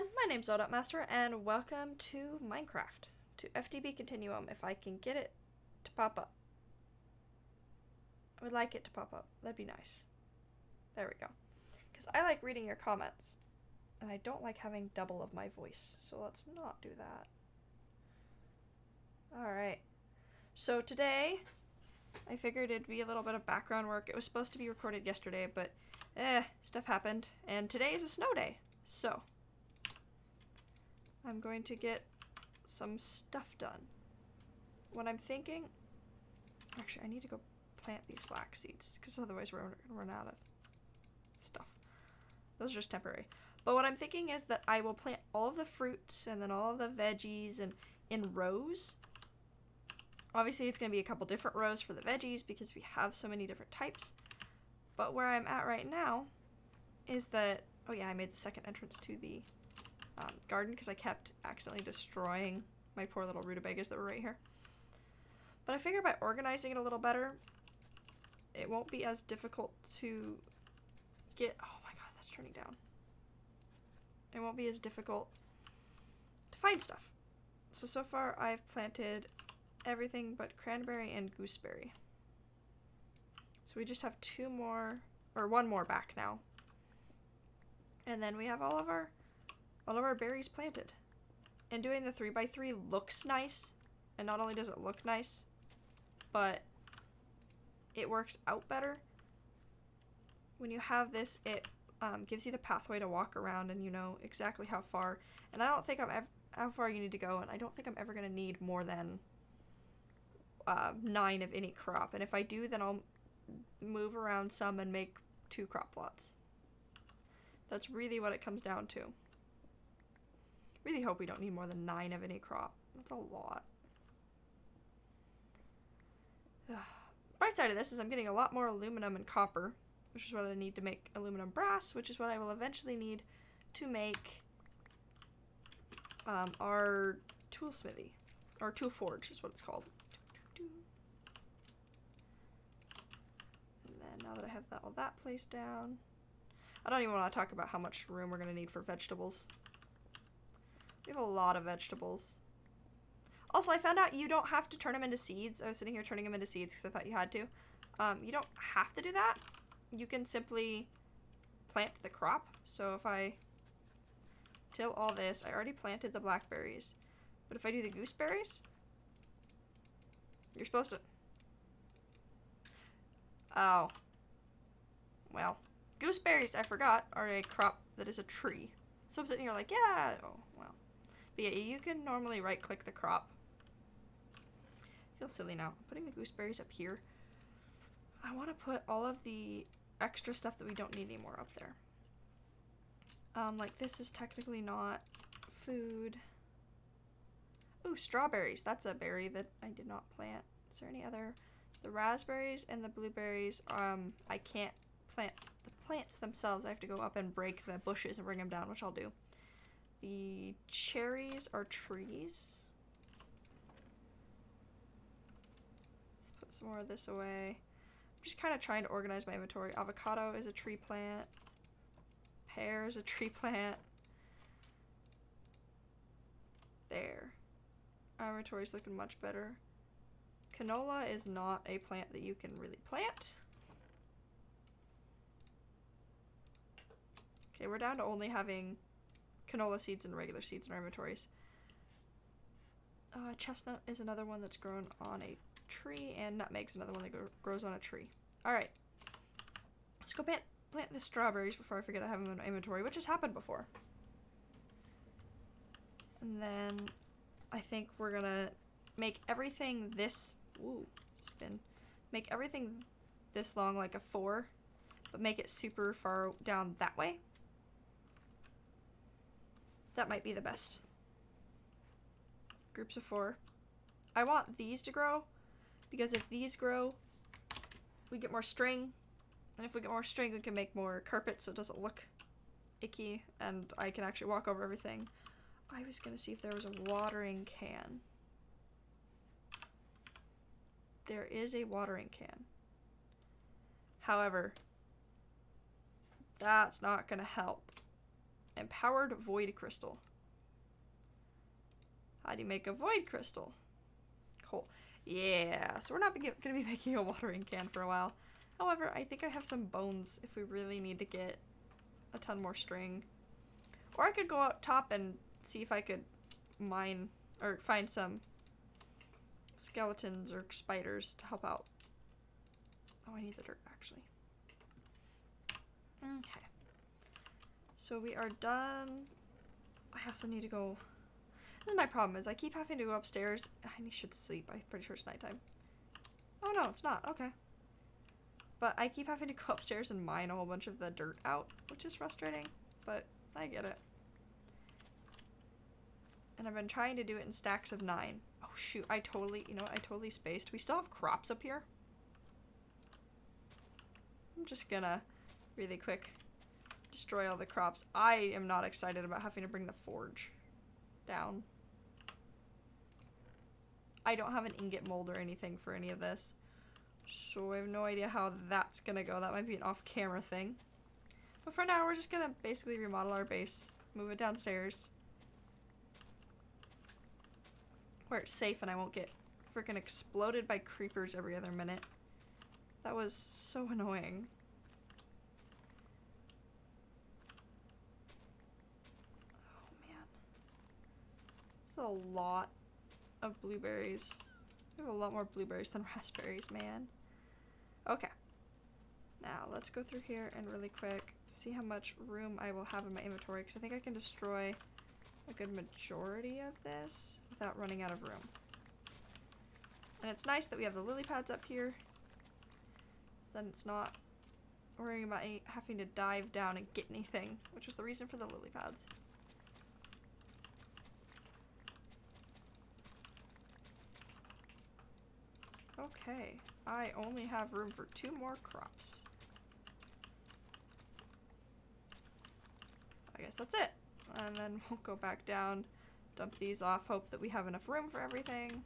everyone, my name's Master, and welcome to Minecraft, to FTB Continuum, if I can get it to pop up. I would like it to pop up, that'd be nice. There we go. Because I like reading your comments, and I don't like having double of my voice, so let's not do that. Alright, so today, I figured it'd be a little bit of background work. It was supposed to be recorded yesterday, but stuff happened, and today is a snow day, so I'm going to get some stuff done. What I'm thinking, actually I need to go plant these flax seeds, because otherwise we're going to run out of stuff. Those are just temporary. But what I'm thinking is that I will plant all of the fruits and then all of the veggies and in rows. Obviously it's going to be a couple different rows for the veggies because we have so many different types. But where I'm at right now is that, oh yeah, I made the second entrance to the garden because I kept accidentally destroying my poor little rutabagas that were right here. But I figured by organizing it a little better, it won't be as difficult to get, oh my god, that's turning down. It won't be as difficult to find stuff. So far I've planted everything but cranberry and gooseberry. So we just have two more, or one more back now. And then we have all of our berries planted. And doing the 3x3 looks nice. And not only does it look nice, but it works out better. When you have this, it gives you the pathway to walk around and you know exactly how far. And I don't think how far you need to go, and I don't think I'm ever going to need more than 9 of any crop. And if I do, then I'll move around some and make 2 crop plots. That's really what it comes down to. Really hope we don't need more than 9 of any crop. That's a lot. Right side of this is I'm getting a lot more aluminum and copper, which is what I need to make aluminum brass, which is what I will eventually need to make our tool smithy, or tool forge is what it's called. And then now that I have all that placed down, I don't even want to talk about how much room we're going to need for vegetables. We have a lot of vegetables. Also, I found out you don't have to turn them into seeds. I was sitting here turning them into seeds because I thought you had to. You don't have to do that. You can simply plant the crop. So if I till all this, I already planted the blackberries. But if I do the gooseberries, you're supposed to... Oh. Well, gooseberries, I forgot, are a crop that is a tree. So I'm sitting here like, yeah, oh, well. But yeah, you can normally right-click the crop. I feel silly now. I'm putting the gooseberries up here. I want to put all of the extra stuff that we don't need anymore up there. Like this is technically not food. Ooh, strawberries. That's a berry that I did not plant. Is there any other? The raspberries and the blueberries, I can't plant the plants themselves. I have to go up and break the bushes and bring them down, which I'll do. The cherries are trees. Let's put some more of this away. I'm just kind of trying to organize my inventory. Avocado is a tree plant. Pear is a tree plant. There. Our inventory's looking much better. Canola is not a plant that you can really plant. Okay, we're down to only having canola seeds and regular seeds in our inventories. Chestnut is another one that's grown on a tree, and nutmeg's another one that grows on a tree. Alright. Let's go plant the strawberries before I forget I have them in my inventory, which has happened before. And then I think we're gonna make everything this... Ooh, spin. Make everything this long like a 4, but make it super far down that way. That might be the best. Groups of 4. I want these to grow, because if these grow, we get more string. And if we get more string, we can make more carpet so it doesn't look icky, and I can actually walk over everything. I was gonna see if there was a watering can. There is a watering can. However, that's not gonna help Empowered void crystal. How do you make a void crystal? Cool. Yeah, so we're not going to be making a watering can for a while. However, I think I have some bones if we really need to get a ton more string. Or I could go out top and see if I could mine or find some skeletons or spiders to help out. Oh, I need the dirt actually. Okay. So we are done. I also need to go. This is my problem is I keep having to go upstairs. I should sleep. I'm pretty sure it's nighttime. Oh no, it's not. Okay. But I keep having to go upstairs and mine a whole bunch of the dirt out, which is frustrating, but I get it. And I've been trying to do it in stacks of 9. Oh shoot, I totally spaced. We still have crops up here. I'm just gonna really quick destroy all the crops. I am not excited about having to bring the forge down. I don't have an ingot mold or anything for any of this. So I have no idea how that's gonna go. That might be an off-camera thing. But for now, we're just gonna basically remodel our base. Move it downstairs. Where it's safe and I won't get freaking exploded by creepers every other minute. That was so annoying. Oh man. It's a lot of blueberries. We have a lot more blueberries than raspberries, man. Okay. Now, let's go through here and really quick see how much room I will have in my inventory, because I think I can destroy a good majority of this without running out of room. And it's nice that we have the lily pads up here, so then it's not worrying about having to dive down and get anything, which was the reason for the lily pads. Okay, I only have room for 2 more crops. I guess that's it. And then we'll go back down, dump these off, hope that we have enough room for everything.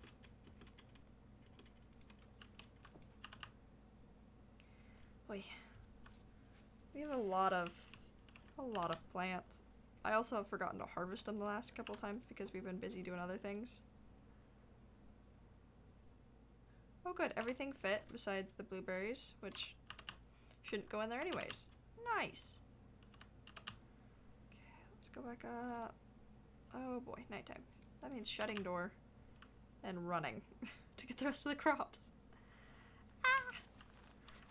Wait. We have a lot of plants. I also have forgotten to harvest them the last couple of times because we've been busy doing other things. Oh good, everything fit besides the blueberries, which shouldn't go in there anyways. Nice. Okay, let's go back up. Oh boy, nighttime. That means shutting door and running to get the rest of the crops. Ah!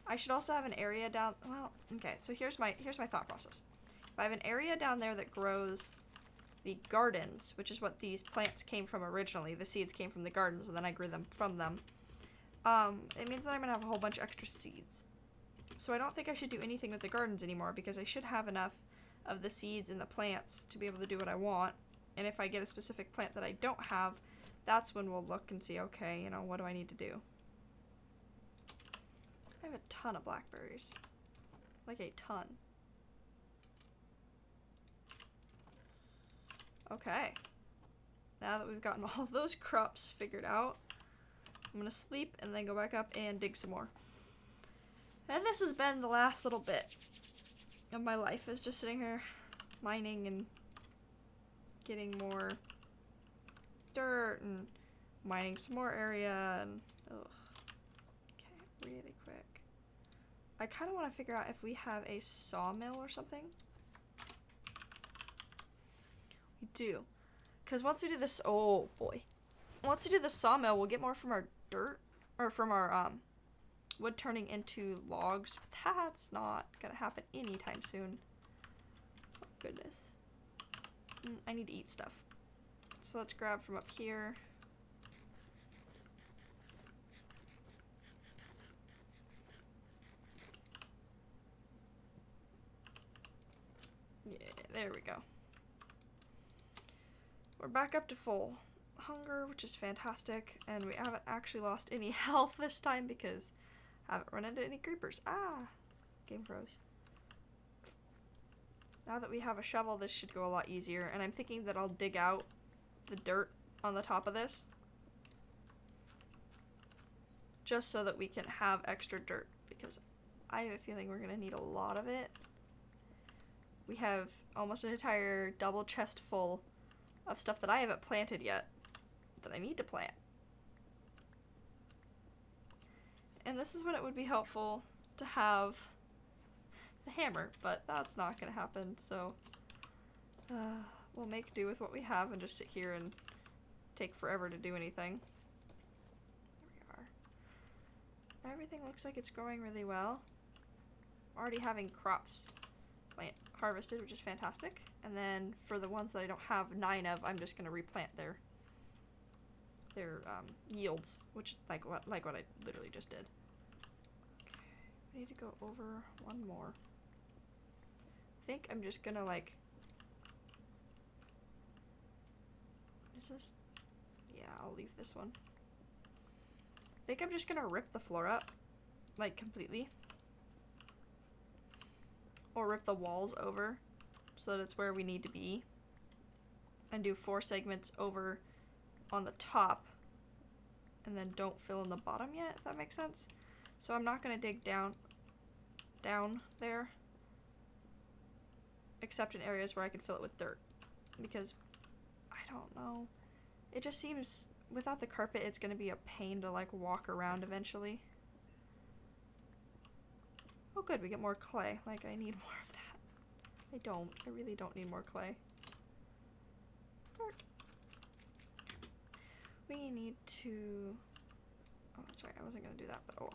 I should also have an area down, well, okay, so here's my thought process. If I have an area down there that grows the gardens, which is what these plants came from originally, the seeds came from the gardens and then I grew them from them. It means that I'm gonna have a whole bunch of extra seeds. So I don't think I should do anything with the gardens anymore because I should have enough of the seeds and the plants to be able to do what I want. And if I get a specific plant that I don't have, that's when we'll look and see, okay, you know, what do I need to do? I have a ton of blackberries. Like a ton. Okay. Now that we've gotten all of those crops figured out, I'm gonna sleep and then go back up and dig some more. And this has been the last little bit of my life, is just sitting here mining and getting more dirt and mining some more area and ugh. Okay, really quick. I kind of want to figure out if we have a sawmill or something. We do. Because once we do this, oh boy. Once we do the sawmill, we'll get more from our dirt, or from our wood turning into logs, but that's not gonna happen anytime soon. Oh goodness. I need to eat stuff. So let's grab from up here. Yeah, there we go. We're back up to full hunger, which is fantastic, and we haven't actually lost any health this time because I haven't run into any creepers. Ah! Game froze. Now that we have a shovel, this should go a lot easier, and I'm thinking that I'll dig out the dirt on the top of this just so that we can have extra dirt, because I have a feeling we're gonna need a lot of it we have almost an entire double chest full of stuff that I haven't planted yet that I need to plant. And this is when it would be helpful to have the hammer, but that's not gonna happen, so we'll make do with what we have and just sit here and take forever to do anything. There we are. Everything looks like it's growing really well. I'm already having crops harvested, which is fantastic. And then for the ones that I don't have 9 of, I'm just gonna replant their yields, which like what I literally just did. Okay, I need to go over one more. I think I'm just gonna like, is this, yeah, I'll leave this one. I think I'm just gonna rip the floor up, like completely. Or rip the walls over so that it's where we need to be. And do 4 segments over on the top. And then don't fill in the bottom yet, if that makes sense. So I'm not gonna dig down there. Except in areas where I can fill it with dirt. Because, I don't know. It just seems, without the carpet, it's gonna be a pain to like walk around eventually. Oh good, we get more clay. Like, I need more of that. I don't. I really don't need more clay. We need to... Oh, that's right. I wasn't going to do that, but oh well.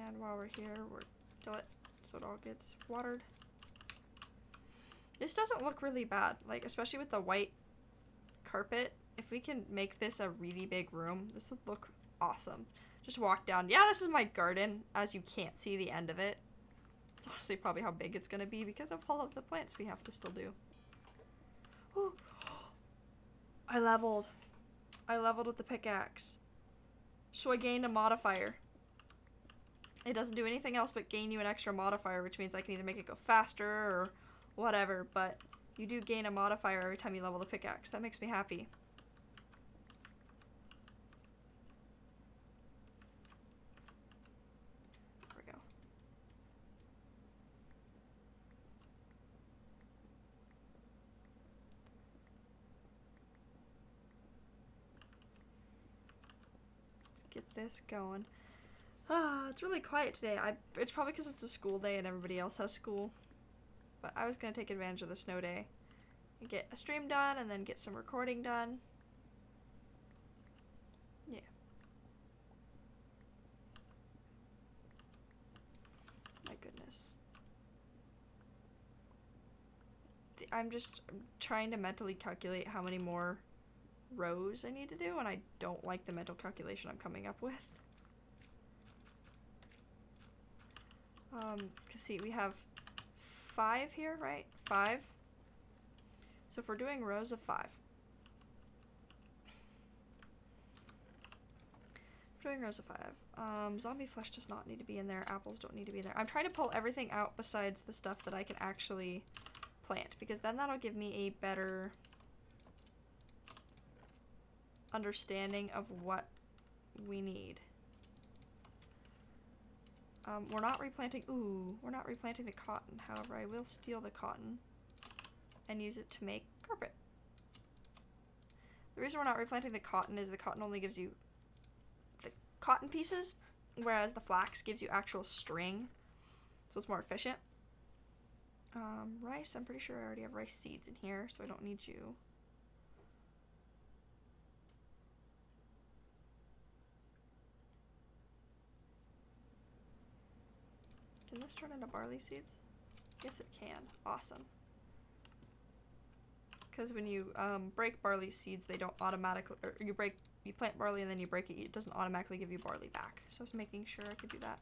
And while we're here, we're till it so it all gets watered. This doesn't look really bad. Like, especially with the white carpet. If we can make this a really big room, this would look awesome. Just walk down. Yeah, this is my garden, as you can't see the end of it. It's honestly probably how big it's gonna be because of all of the plants we have to still do. Ooh. I leveled with the pickaxe. So I gained a modifier. It doesn't do anything else but gain you an extra modifier, which means I can either make it go faster or whatever, but you do gain a modifier every time you level the pickaxe. That makes me happy. Get this going. It's really quiet today. It's probably because it's a school day and everybody else has school. But I was gonna take advantage of the snow day and get a stream done and then get some recording done. Yeah. My goodness. I'm just trying to mentally calculate how many more rows I need to do, and I don't like the mental calculation I'm coming up with. Cause see, we have 5 here, right? 5. So if we're doing rows of 5. We're doing rows of 5. Zombie flesh does not need to be in there. Apples don't need to be in there. I'm trying to pull everything out besides the stuff that I can actually plant, because then that'll give me a better understanding of what we need. We're not replanting, we're not replanting the cotton. However, I will steal the cotton and use it to make carpet. The reason we're not replanting the cotton is the cotton only gives you the cotton pieces, whereas the flax gives you actual string, so it's more efficient. Rice, I'm pretty sure I already have rice seeds in here, so I don't need you. Can this turn into barley seeds? Yes, it can. Awesome. Because when you break barley seeds, they don't automatically, or you plant barley and then you break it, it doesn't automatically give you barley back. So I was making sure I could do that.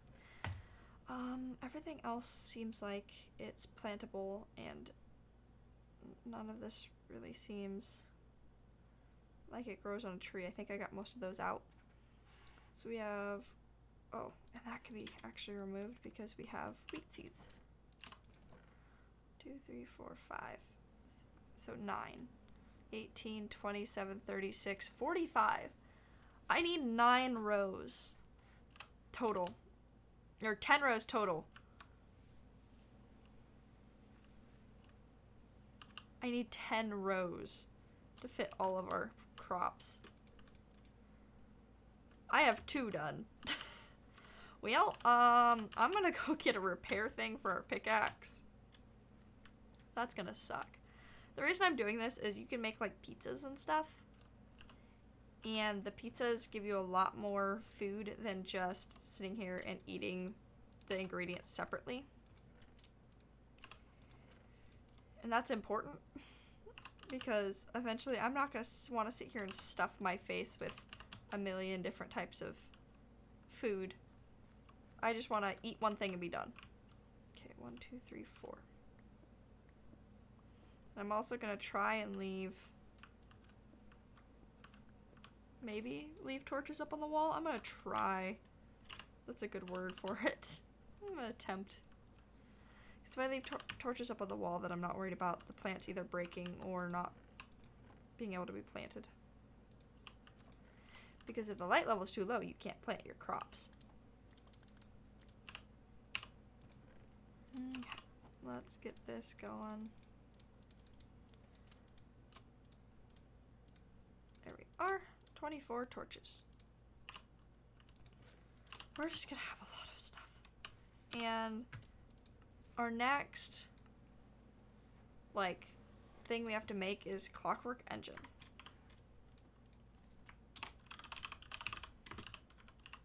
Everything else seems like it's plantable, and none of this really seems like it grows on a tree. I think I got most of those out. So we have, oh, and that can be actually removed because we have wheat seeds. 2, 3, 4, 5. So 9, 18, 27, 36, 45. I need 9 rows total Or 10 rows total. I need 10 rows to fit all of our crops. I have 2 done. Well, I'm gonna go get a repair thing for our pickaxe. That's gonna suck. The reason I'm doing this is you can make like pizzas and stuff. And the pizzas give you a lot more food than just sitting here and eating the ingredients separately. And that's important because eventually I'm not going to want to sit here and stuff my face with a million different types of food. I just want to eat one thing and be done. Okay, 1, 2, 3, 4. I'm also going to try and leave... Maybe leave torches up on the wall? I'm gonna try. That's a good word for it. I'm gonna attempt. Because if I leave torches up on the wall, then I'm not worried about the plants either breaking or not being able to be planted. Because if the light level is too low, you can't plant your crops. Okay, let's get this going. There we are. 24 torches. We're just gonna have a lot of stuff. And our next, like, thing we have to make is clockwork engine.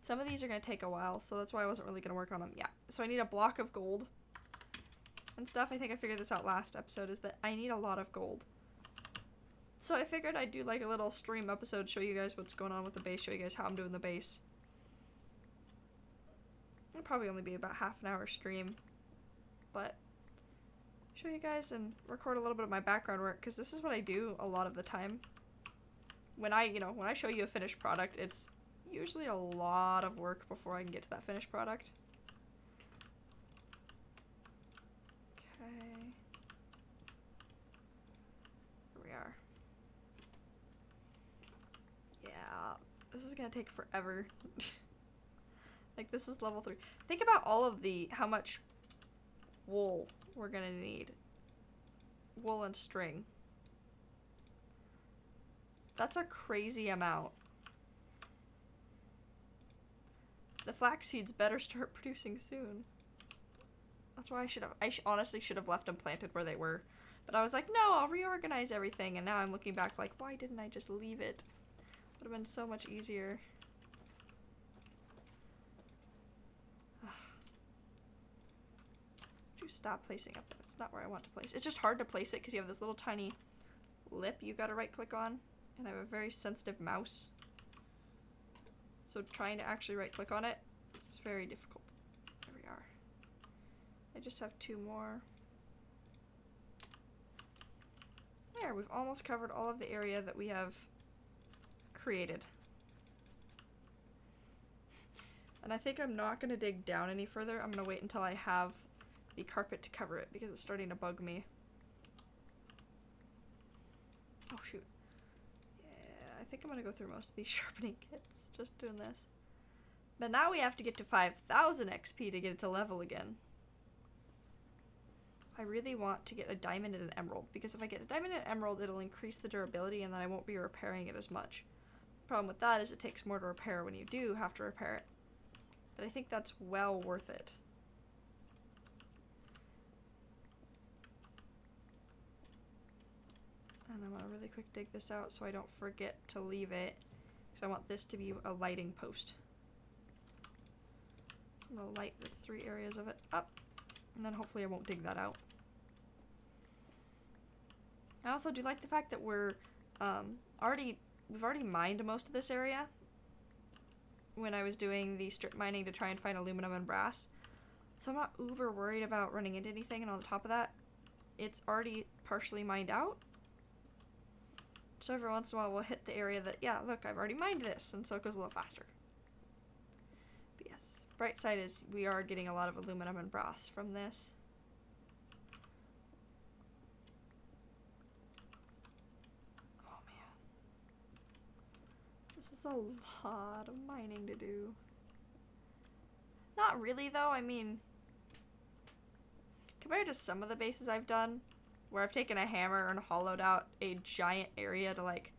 Some of these are gonna take a while, so that's why I wasn't really gonna work on them. Yeah, so I need a block of gold and stuff. I think I figured this out last episode, is that I need a lot of gold. So I figured I'd do like a little stream episode, show you guys what's going on with the base, show you guys how I'm doing the base. It'll probably only be about half an hour stream, but show you guys and record a little bit of my background work, because this is what I do a lot of the time. When I show you a finished product, it's usually a lot of work before I can get to that finished product. Okay. Here we are. This is gonna take forever. Like, this is level 3. Think about all of how much wool we're gonna need. Wool and string. That's a crazy amount. The flax seeds better start producing soon. That's why I honestly should have left them planted where they were. But I was like, no, I'll reorganize everything. And now I'm looking back like, why didn't I just leave it? Would have been so much easier. Would you stop placing up there? It's not where I want to place. It's just hard to place it because you have this little tiny lip you gotta right click on. And I have a very sensitive mouse. So trying to actually right click on it, it's very difficult. There we are. I just have 2 more. There, we've almost covered all of the area that we have created. And I think I'm not going to dig down any further. I'm going to wait until I have the carpet to cover it because it's starting to bug me. Oh shoot. Yeah, I think I'm going to go through most of these sharpening kits just doing this. But now we have to get to 5,000 XP to get it to level again. I really want to get a diamond and an emerald, because if I get a diamond and an emerald, it'll increase the durability and then I won't be repairing it as much. The problem with that is it takes more to repair when you do have to repair it. But I think that's well worth it. And I'm gonna really quick dig this out so I don't forget to leave it, because I want this to be a lighting post. I'm gonna light the 3 areas of it up, and then hopefully I won't dig that out. I also do like the fact that we've already mined most of this area when I was doing the strip mining to try and find aluminum and brass. So I'm not uber worried about running into anything, and on the top of that, it's already partially mined out. So every once in a while we'll hit the area that, yeah, look, I've already mined this, and so it goes a little faster. But yes, bright side is we are getting a lot of aluminum and brass from this. Oh man. This is a lot of mining to do. Not really, though. I mean, compared to some of the bases I've done, where I've taken a hammer and hollowed out a giant area to, like,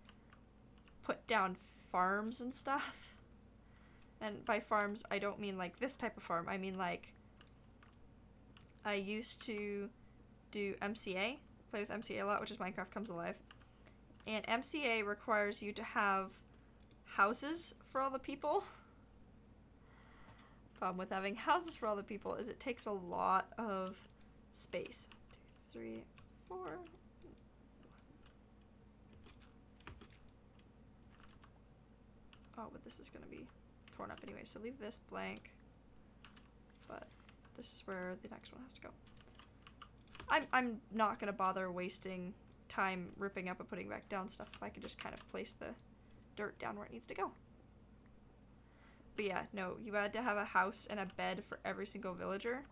put down farms and stuff. And by farms, I don't mean, like, this type of farm. I mean, like, I used to do MCA, play with MCA a lot, which is Minecraft Comes Alive. And MCA requires you to have houses for all the people. Problem with having houses for all the people is it takes a lot of space. 2, 3, 4. Oh, but this is gonna be torn up anyway, so leave this blank. But this is where the next one has to go. I'm not gonna bother wasting time ripping up and putting back down stuff if I could just kind of place the dirt down where it needs to go. But yeah, no, you had to have a house and a bed for every single villager,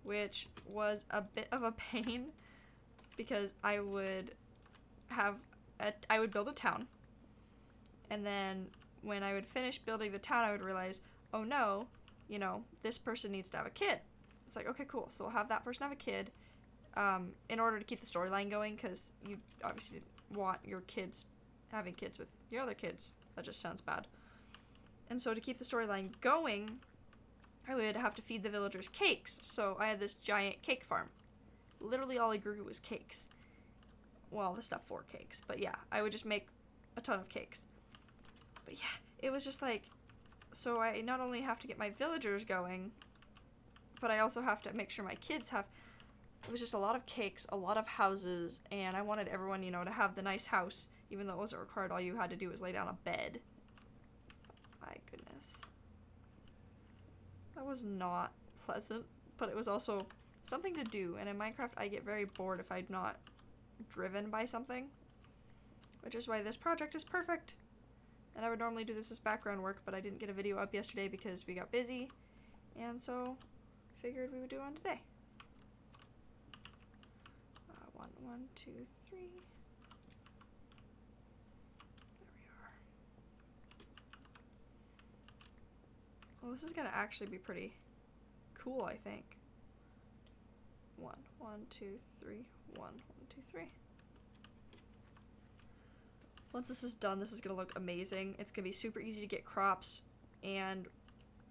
which was a bit of a pain because I would build a town, and then when I would finish building the town, I would realize, oh no, you know, this person needs to have a kid. It's like, okay, cool, so we'll have that person have a kid in order to keep the storyline going, because you obviously didn't want your kids having kids with your other kids. That just sounds bad. And so to keep the storyline going, I would have to feed the villagers cakes. So I had this giant cake farm. Literally all I grew was cakes. Well, the stuff for cakes. But yeah, I would just make a ton of cakes. But yeah, it was just like, so I not only have to get my villagers going, but I also have to make sure my kids have, it was just a lot of cakes, a lot of houses, and I wanted everyone, you know, to have the nice house, even though it wasn't required. All you had to do was lay down a bed. My goodness. That was not pleasant, but it was also something to do, and in Minecraft I get very bored if I'm not driven by something, which is why this project is perfect. And I would normally do this as background work, but I didn't get a video up yesterday because we got busy, and so figured we would do one today. 1, 1, 2, 3. Well, this is gonna actually be pretty cool, I think. 1, 1, 2, 3, 1, 1, 2, 3. Once this is done, this is gonna look amazing. It's gonna be super easy to get crops, and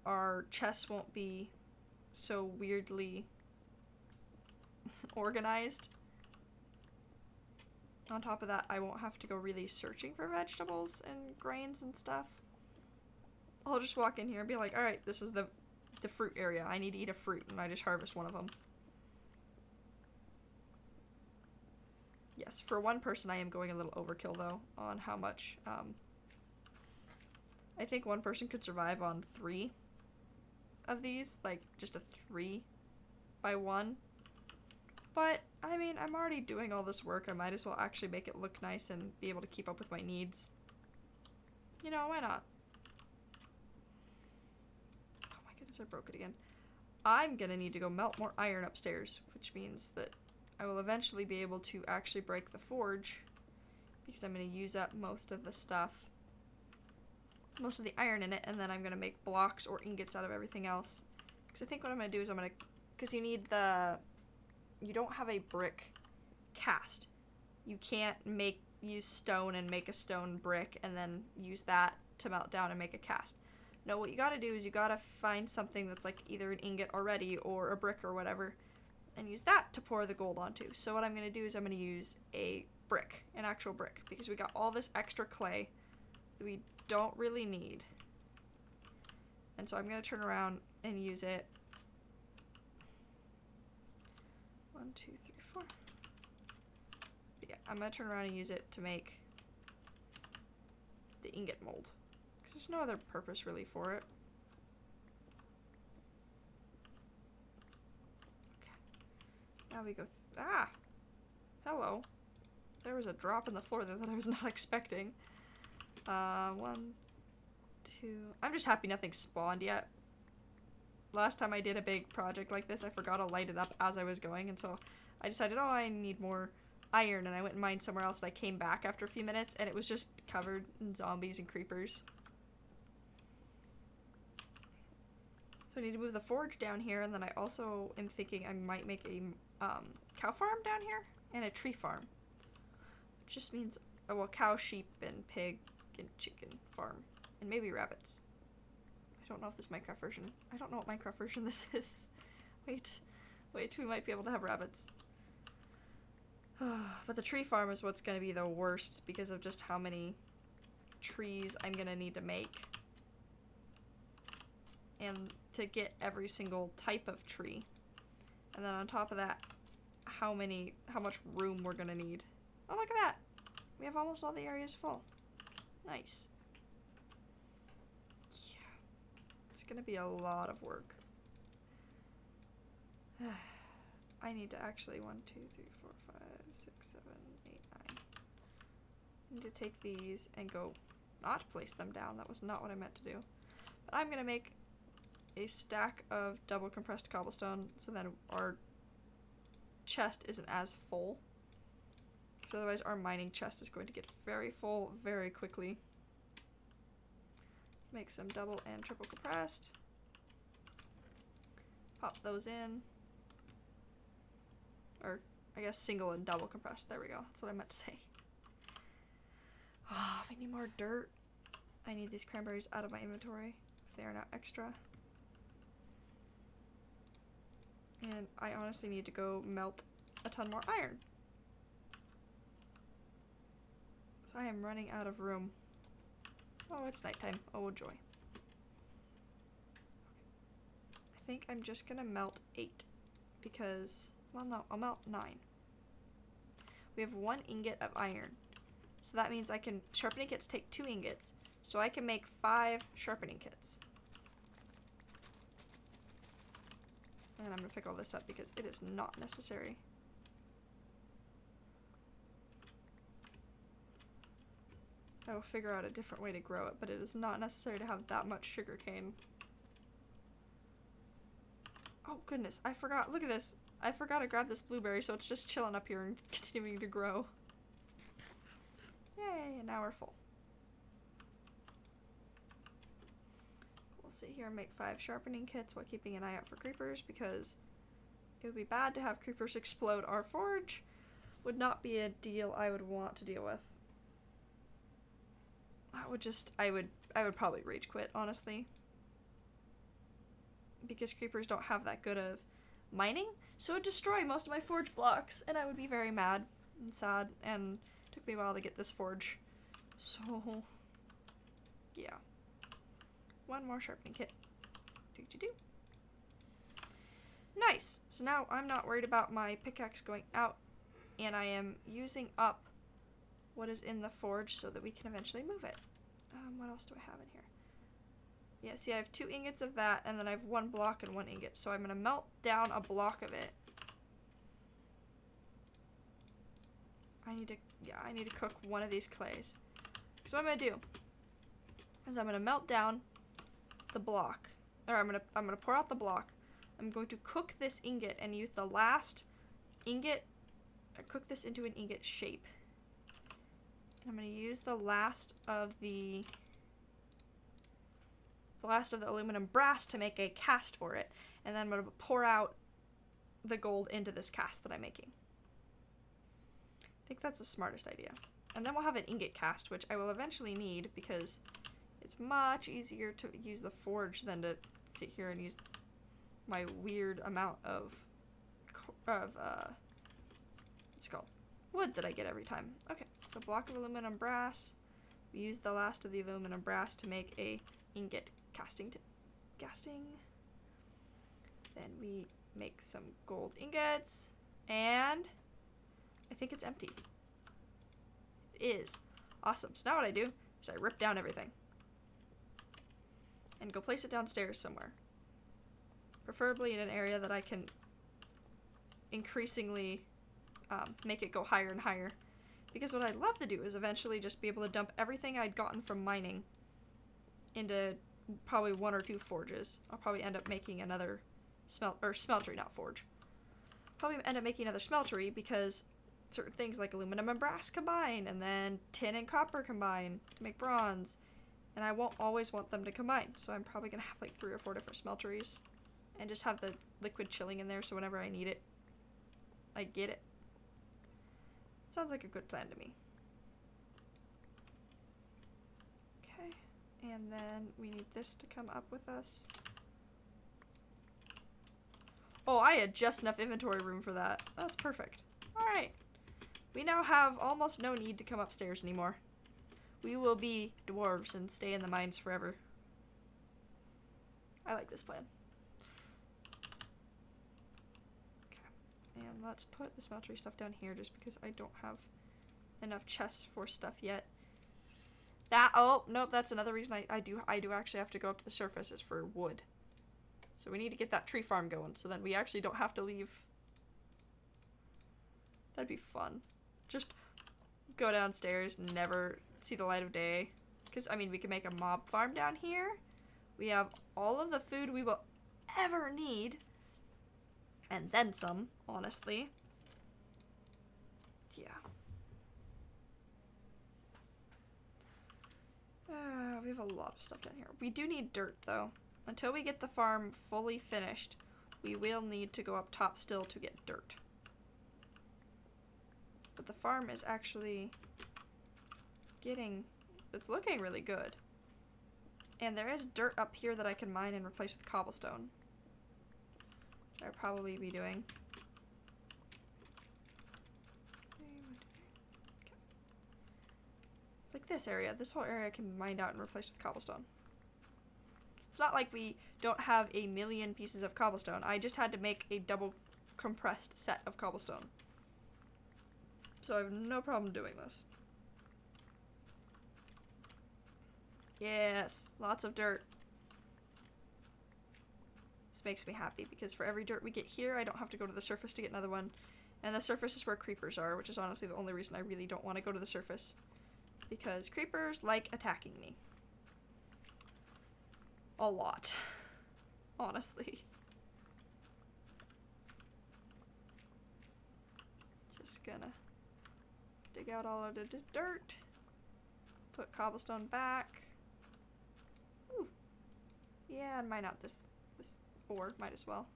our chests won't be so weirdly organized. On top of that, I won't have to go really searching for vegetables and grains and stuff. I'll just walk in here and be like, alright, this is the fruit area. I need to eat a fruit, and I just harvest one of them. Yes, for one person I am going a little overkill, though, on how much, I think one person could survive on 3 of these, like, just a 3 by 1. But, I mean, I'm already doing all this work, I might as well actually make it look nice and be able to keep up with my needs. You know, why not? I broke it again. I'm gonna need to go melt more iron upstairs, which means that I will eventually be able to actually break the forge, because I'm gonna use up most of the stuff, most of the iron in it, and then I'm gonna make blocks or ingots out of everything else. Because I think what I'm gonna do is because you need you don't have a brick cast. You can't use stone and make a stone brick and then use that to melt down and make a cast. No, what you gotta do is you gotta find something that's like either an ingot already or a brick or whatever, and use that to pour the gold onto. So what I'm gonna do is I'm gonna use a brick, an actual brick, because we got all this extra clay that we don't really need. And so I'm gonna turn around and use it. 1, 2, 3, 4. But yeah, I'm gonna turn around and use it to make the ingot mold. There's no other purpose really for it. Okay. Now we go hello. There was a drop in the floor there that I was not expecting. 1, 2. I'm just happy nothing spawned yet. Last time I did a big project like this, I forgot to light it up as I was going, and so I decided, oh, I need more iron, and I went and mined somewhere else, and I came back after a few minutes, and it was just covered in zombies and creepers. So I need to move the forge down here, and then I also am thinking I might make a cow farm down here and a tree farm. Which just means, oh, well, cow, sheep, and pig, and chicken farm, and maybe rabbits. I don't know if this Minecraft version, I don't know what Minecraft version this is. Wait, we might be able to have rabbits. But the tree farm is what's going to be the worst because of just how many trees I'm going to need to make. And to get every single type of tree. And then on top of that, how much room we're going to need. Oh, look at that! We have almost all the areas full. Nice. Yeah. It's going to be a lot of work. I need to actually 1, 2, 3, 4, 5, 6, 7, 8, 9. I need to take these and go not place them down. That was not what I meant to do. But I'm gonna make a stack of double compressed cobblestone so that our chest isn't as full. Because otherwise our mining chest is going to get very full very quickly. Make some double and triple compressed. Pop those in. Or, I guess single and double compressed. There we go. That's what I meant to say. Oh, we need more dirt. I need these cranberries out of my inventory because they are now extra. And I honestly need to go melt a ton more iron. So I am running out of room. Oh, it's nighttime. Oh, joy. I think I'm just gonna melt 8 because... Well, no, I'll melt 9. We have 1 ingot of iron. So that means I can... Sharpening kits take 2 ingots. So I can make 5 sharpening kits. And I'm going to pick all this up because it is not necessary. I will figure out a different way to grow it, but it is not necessary to have that much sugarcane. Oh, goodness. I forgot. Look at this. I forgot to grab this blueberry, so it's just chilling up here and continuing to grow. Yay, and now we're full. We'll sit here and make 5 sharpening kits while keeping an eye out for creepers, because it would be bad to have creepers explode our forge. Would not be a deal I would want to deal with. That would just, I would probably rage quit, honestly. Because creepers don't have that good of mining, so it would destroy most of my forge blocks, and I would be very mad and sad, and it took me a while to get this forge. So, yeah. 1 more sharpening kit. Do-do-do. Nice! So now I'm not worried about my pickaxe going out, and I am using up what is in the forge so that we can eventually move it. What else do I have in here? Yeah, see, I have 2 ingots of that, and then I have 1 block and 1 ingot, so I'm gonna melt down a block of it. I need to cook one of these clays. So what I'm gonna do is I'm gonna melt down the block, or I'm gonna pour out the block. I'm going to cook this ingot and use the last ingot, or cook this into an ingot shape. And I'm gonna use the last of the aluminum brass to make a cast for it, and then I'm going to pour out the gold into this cast that I'm making. I think that's the smartest idea. And then we'll have an ingot cast, which I will eventually need because it's much easier to use the forge than to sit here and use my weird amount of what's it called? Wood that I get every time. Okay, so block of aluminum brass. We use the last of the aluminum brass to make a ingot casting. Then we make some gold ingots, and I think it's empty. It is. Awesome. So now what I do is I rip down everything and go place it downstairs somewhere. Preferably in an area that I can increasingly make it go higher and higher. Because what I'd love to do is eventually just be able to dump everything I'd gotten from mining into probably 1 or 2 forges. I'll probably end up making another smeltery, not forge. Probably end up making another smeltery because certain things like aluminum and brass combine, and then tin and copper combine to make bronze, And I won't always want them to combine, so I'm probably gonna have like 3 or 4 different smelteries. And just have the liquid chilling in there so whenever I need it, I get it. Sounds like a good plan to me. Okay, and then we need this to come up with us. Oh, I had just enough inventory room for that. That's perfect. Alright. We now have almost no need to come upstairs anymore. We will be dwarves and stay in the mines forever. I like this plan. Okay. And let's put the smeltery stuff down here just because I don't have enough chests for stuff yet. Oh, nope, that's another reason I do actually have to go up to the surface is for wood. So we need to get that tree farm going so then we actually don't have to leave. That'd be fun. Just go downstairs, never see the light of day. Because, I mean, we can make a mob farm down here. We have all of the food we will ever need. And then some, honestly. Yeah. We have a lot of stuff down here. We do need dirt, though. Until we get the farm fully finished, we will need to go up top still to get dirt. But the farm is actually it's looking really good. And there is dirt up here that I can mine and replace with cobblestone. Which I'll probably be doing. Okay. It's like this area. This whole area can be mined out and replaced with cobblestone. It's not like we don't have a million pieces of cobblestone. I just had to make a double compressed set of cobblestone. So I have no problem doing this. Yes, lots of dirt. This makes me happy because for every dirt we get here, I don't have to go to the surface to get another one. And the surface is where creepers are, which is honestly the only reason I really don't want to go to the surface. Because creepers like attacking me. A lot. Honestly. Just gonna dig out all of the dirt. Put cobblestone back. Ooh. Yeah, and mine out this ore. Might as well.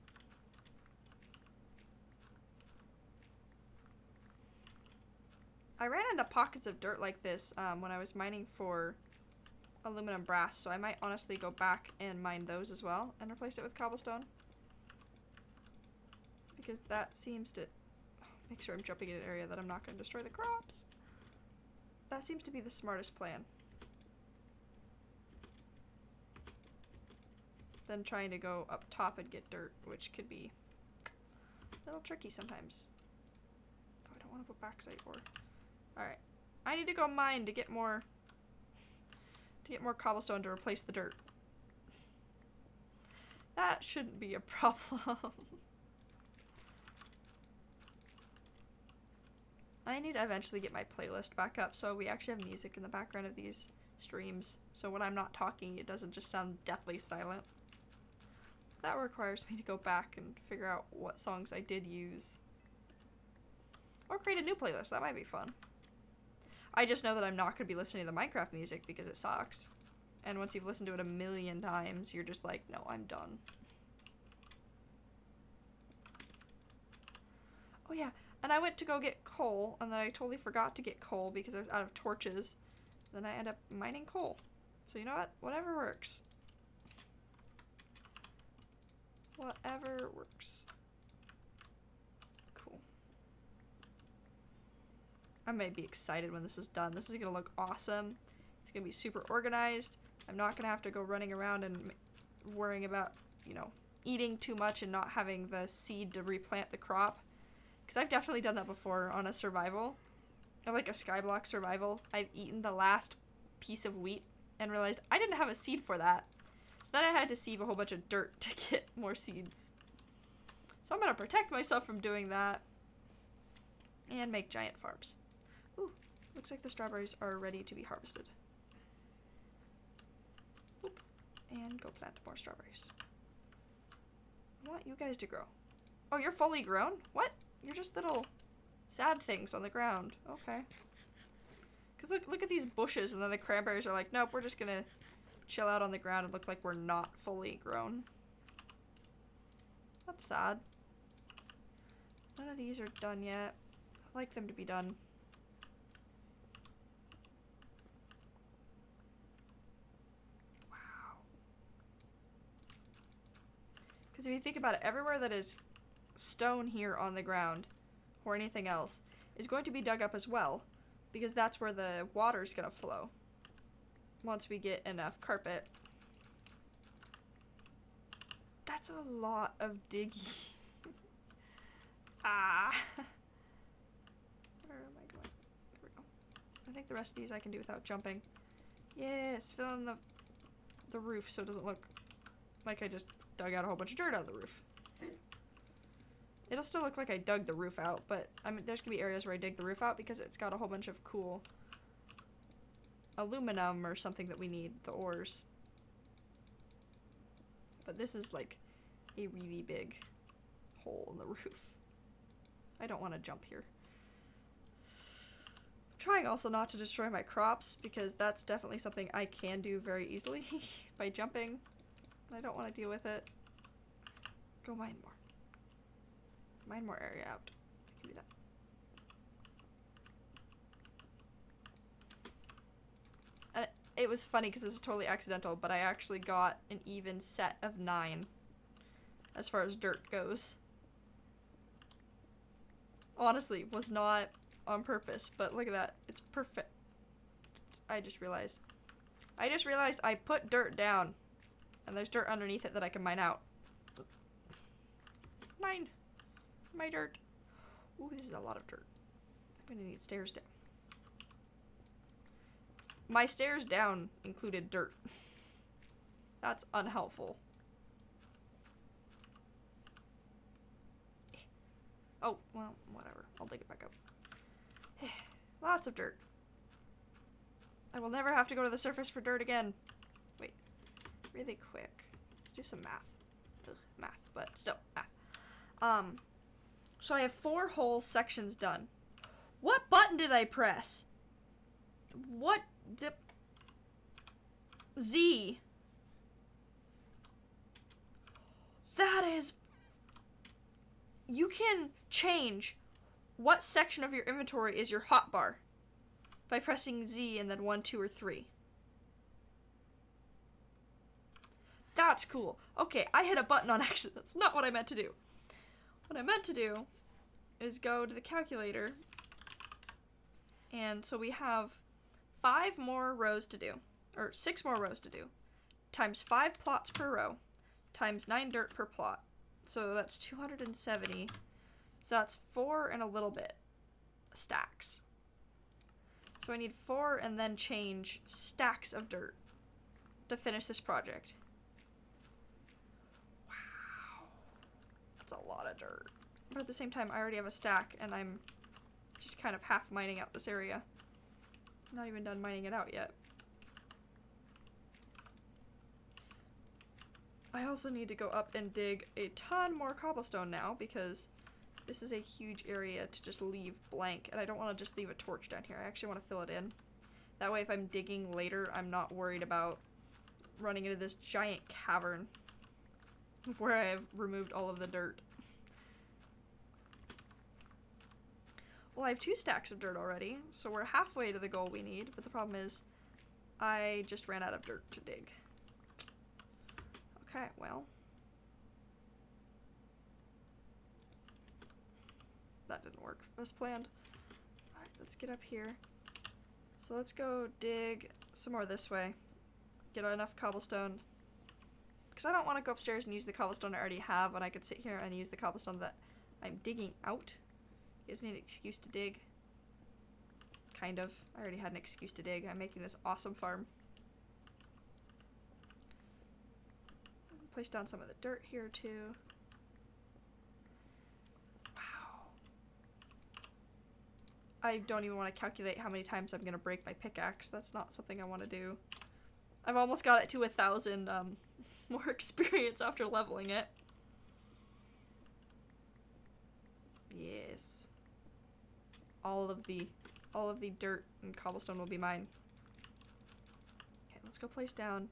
I ran into pockets of dirt like this when I was mining for aluminum brass, so I might honestly go back and mine those as well and replace it with cobblestone. Because that seems to make sure I'm jumping in an area that I'm not going to destroy the crops. That seems to be the smartest plan. Than trying to go up top and get dirt, which could be a little tricky sometimes. Oh, I don't want to put bauxite ore. Alright. I need to go mine to get more cobblestone to replace the dirt. That shouldn't be a problem. I need to eventually get my playlist back up so we actually have music in the background of these streams. So when I'm not talking, it doesn't just sound deathly silent. That requires me to go back and figure out what songs I did use. Or create a new playlist. That might be fun. I just know that I'm not going to be listening to the Minecraft music because it sucks. And once you've listened to it a million times, you're just like, no, I'm done. Oh yeah, and I went to go get coal, and then I totally forgot to get coal because I was out of torches. Then I end up mining coal. So you know what? Whatever works. Whatever works. Cool. I might be excited when this is done. This is gonna look awesome. It's gonna be super organized. I'm not gonna have to go running around and worrying about, you know, eating too much and not having the seed to replant the crop. Because I've definitely done that before on a survival. Or like a skyblock survival. I've eaten the last piece of wheat and realized I didn't have a seed for that. So then I had to sieve a whole bunch of dirt to get more seeds. So I'm gonna protect myself from doing that. And make giant farms. Ooh, looks like the strawberries are ready to be harvested. Oop. And go plant more strawberries. I want you guys to grow. Oh, you're fully grown? What? You're just little sad things on the ground. Okay. Because look at these bushes, and then the cranberries are like, nope, we're just gonna chill out on the ground and look like we're not fully grown. That's sad. None of these are done yet. I'd like them to be done. Wow. Because if you think about it, everywhere that is stone here on the ground, or anything else, is going to be dug up as well, because that's where the water's gonna flow once we get enough carpet. That's a lot of digging. Ah. Where am I going? There we go. I think the rest of these I can do without jumping. Yes, fill in the roof so it doesn't look like I just dug out a whole bunch of dirt out of the roof. It'll still look like I dug the roof out, but I mean, there's gonna be areas where I dig the roof out because it's got a whole bunch of cool aluminum or something that we need, the ores. But this is like a really big hole in the roof. I don't want to jump here. I'm trying also not to destroy my crops because that's definitely something I can do very easily by jumping. I don't want to deal with it. Go mine more. Mine more area out. I can do that. And it was funny because this is totally accidental, but I actually got an even set of 9 as far as dirt goes. Honestly, was not on purpose, but look at that. It's perfect. I just realized I put dirt down, and there's dirt underneath it that I can mine out. Mine. My dirt. Ooh, this is a lot of dirt. I'm gonna need stairs down. My stairs down included dirt. That's unhelpful. Oh, well, whatever. I'll dig it back up. Lots of dirt. I will never have to go to the surface for dirt again. Wait. Really quick. Let's do some math. Ugh, math, but still, math. So I have 4 whole sections done. What button did I press? What the... Z. That is... You can change what section of your inventory is your hotbar by pressing Z and then 1, 2, or 3. That's cool. Okay, I hit a button on accident. That's not what I meant to do. What I meant to do is go to the calculator, and so we have 5 more rows to do, or 6 more rows to do, times 5 plots per row, times 9 dirt per plot. So that's 270. So that's 4 and a little bit stacks. So I need 4 and then change stacks of dirt to finish this project. Wow. That's a lot of dirt. But at the same time, I already have a stack and I'm just kind of half mining out this area. I'm not even done mining it out yet. I also need to go up and dig a ton more cobblestone now because this is a huge area to just leave blank, and I don't want to just leave a torch down here. I actually want to fill it in. That way if I'm digging later, I'm not worried about running into this giant cavern where I've removed all of the dirt. Well, I have 2 stacks of dirt already, so we're halfway to the goal we need, but the problem is I just ran out of dirt to dig. Okay, well. That didn't work as planned. Alright, let's get up here. So let's go dig some more this way. Get enough cobblestone. Because I don't want to go upstairs and use the cobblestone I already have when I could sit here and use the cobblestone that I'm digging out. Gives me an excuse to dig. Kind of. I already had an excuse to dig. I'm making this awesome farm. Place down some of the dirt here too. Wow. I don't even want to calculate how many times I'm gonna break my pickaxe. That's not something I want to do. I've almost got it to 1,000 more experience after leveling it. Yes. All of the dirt and cobblestone will be mine. Okay, let's go place down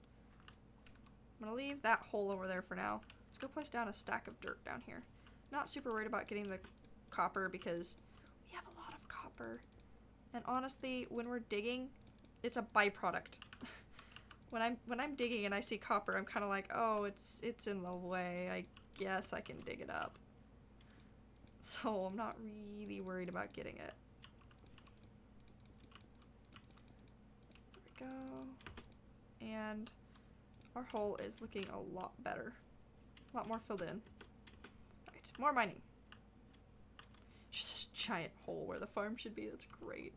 I'm gonna leave that hole over there for now. Let's go place down a stack of dirt down here. Not super worried about getting the copper because we have a lot of copper. And honestly, when we're digging, it's a byproduct. When I'm digging and I see copper, I'm kind of like, oh, it's in the way. I guess I can dig it up. So I'm not really worried about getting it. There we go. And our hole is looking a lot better. A lot more filled in. Alright, more mining. Just this giant hole where the farm should be. That's great.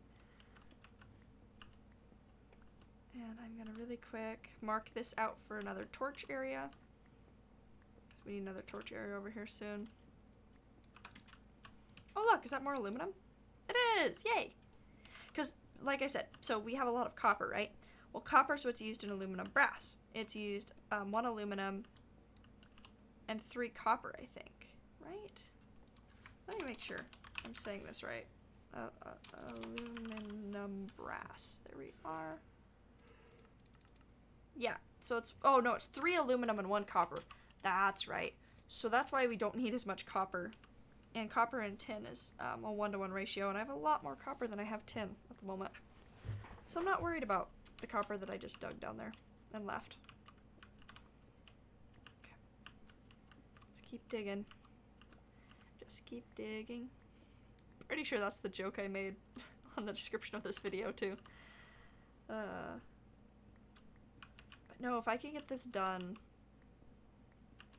And I'm gonna really quick mark this out for another torch area. So we need another torch area over here soon. Oh look, is that more aluminum? It is! Yay! Because, like I said, so we have a lot of copper, right? Well, copper is what's used in aluminum brass. It's used 1 aluminum and 3 copper, I think. Right? Let me make sure I'm saying this right. Aluminum brass. There we are. Yeah, so it's, oh no, it's 3 aluminum and 1 copper. That's right. So that's why we don't need as much copper. And copper and tin is a 1-to-1 ratio, and I have a lot more copper than I have tin at the moment. So I'm not worried about the copper that I just dug down there and left. Okay. Let's keep digging. Just keep digging. Pretty sure that's the joke I made on the description of this video too. But no, if I can get this done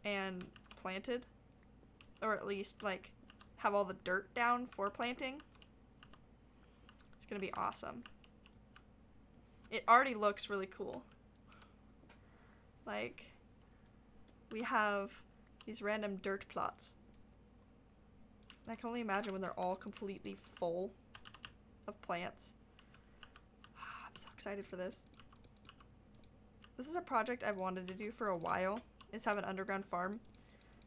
and planted, or at least like have all the dirt down for planting, it's gonna be awesome. It already looks really cool. Like, we have these random dirt plots. I can only imagine when they're all completely full of plants. I'm so excited for this. This is a project I've wanted to do for a while, is have an underground farm.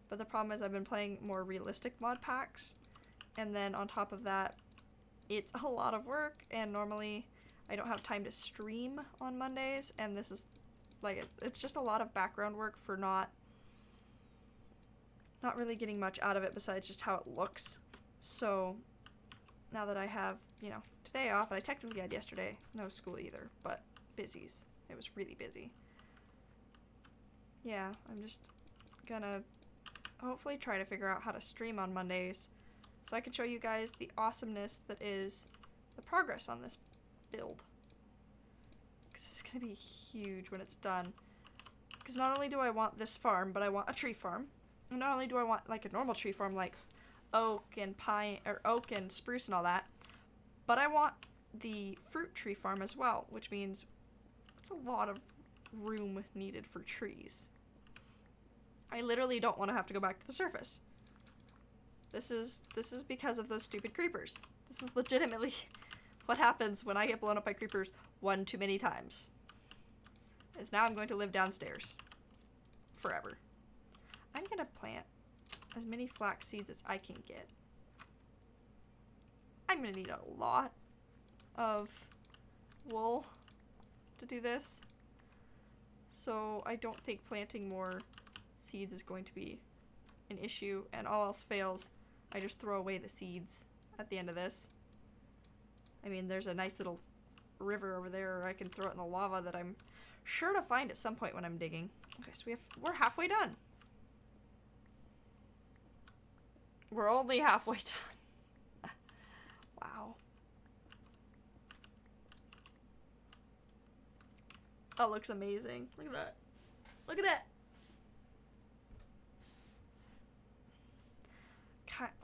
But the problem is I've been playing more realistic mod packs, and then on top of that, it's a lot of work, and normally I don't have time to stream on Mondays, and this is, like, it's just a lot of background work for not really getting much out of it besides just how it looks. So, now that I have, you know, today off, and I technically had yesterday, no school either, but busies. It was really busy. Yeah, I'm just gonna hopefully try to figure out how to stream on Mondays so I can show you guys the awesomeness that is the progress on this build. Because it's gonna be huge when it's done. Because not only do I want this farm, but I want a tree farm. And not only do I want like a normal tree farm like oak and pine, or oak and spruce and all that, but I want the fruit tree farm as well, which means it's a lot of room needed for trees. I literally don't want to have to go back to the surface. This is because of those stupid creepers. This is legitimately what happens when I get blown up by creepers one too many times. Is now I'm going to live downstairs. Forever. I'm gonna plant as many flax seeds as I can get. I'm gonna need a lot of wool to do this. So I don't think planting more seeds is going to be an issue, and all else fails, I just throw away the seeds at the end of this. I mean, there's a nice little river over there, or I can throw it in the lava that I'm sure to find at some point when I'm digging. Okay, so we're halfway done. We're only halfway done. Wow. That looks amazing. Look at that. Look at it.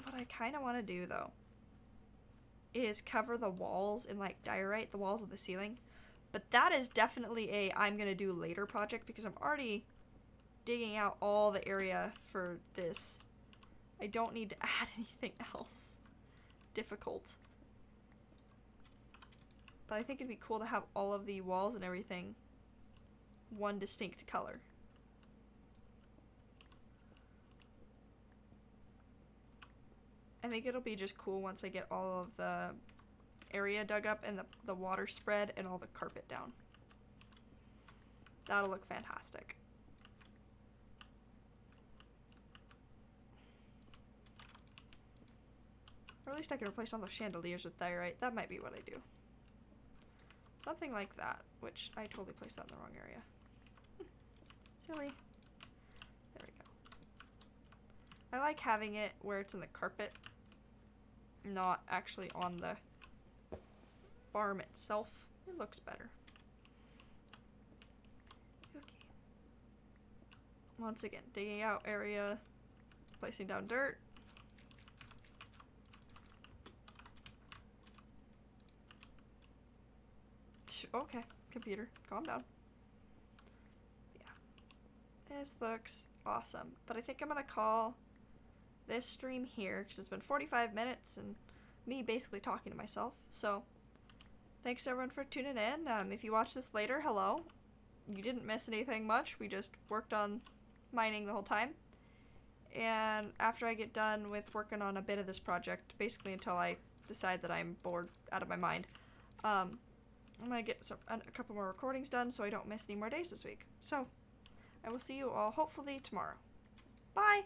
What I kind of want to do though is cover the walls in like diorite, the walls of the ceiling. But that is definitely a I'm gonna do later project because I'm already digging out all the area for this. I don't need to add anything else difficult. But I think it'd be cool to have all of the walls and everything one distinct color. I think it'll be just cool once I get all of the area dug up and the water spread and all the carpet down. That'll look fantastic. Or at least I can replace all the chandeliers with diorite. That might be what I do. Something like that, which I totally placed that in the wrong area. Silly. There we go. I like having it where it's in the carpet, not actually on the farm itself. It looks better. Okay. Once again, digging out area, placing down dirt. Okay, computer, calm down. Yeah. This looks awesome. But I think I'm gonna call this stream here because it's been 45 minutes and me basically talking to myself. So, thanks everyone for tuning in. If you watch this later, hello. You didn't miss anything much. We just worked on mining the whole time. And after I get done with working on a bit of this project, basically until I decide that I'm bored out of my mind, I'm gonna get a couple more recordings done so I don't miss any more days this week. So, I will see you all hopefully tomorrow. Bye!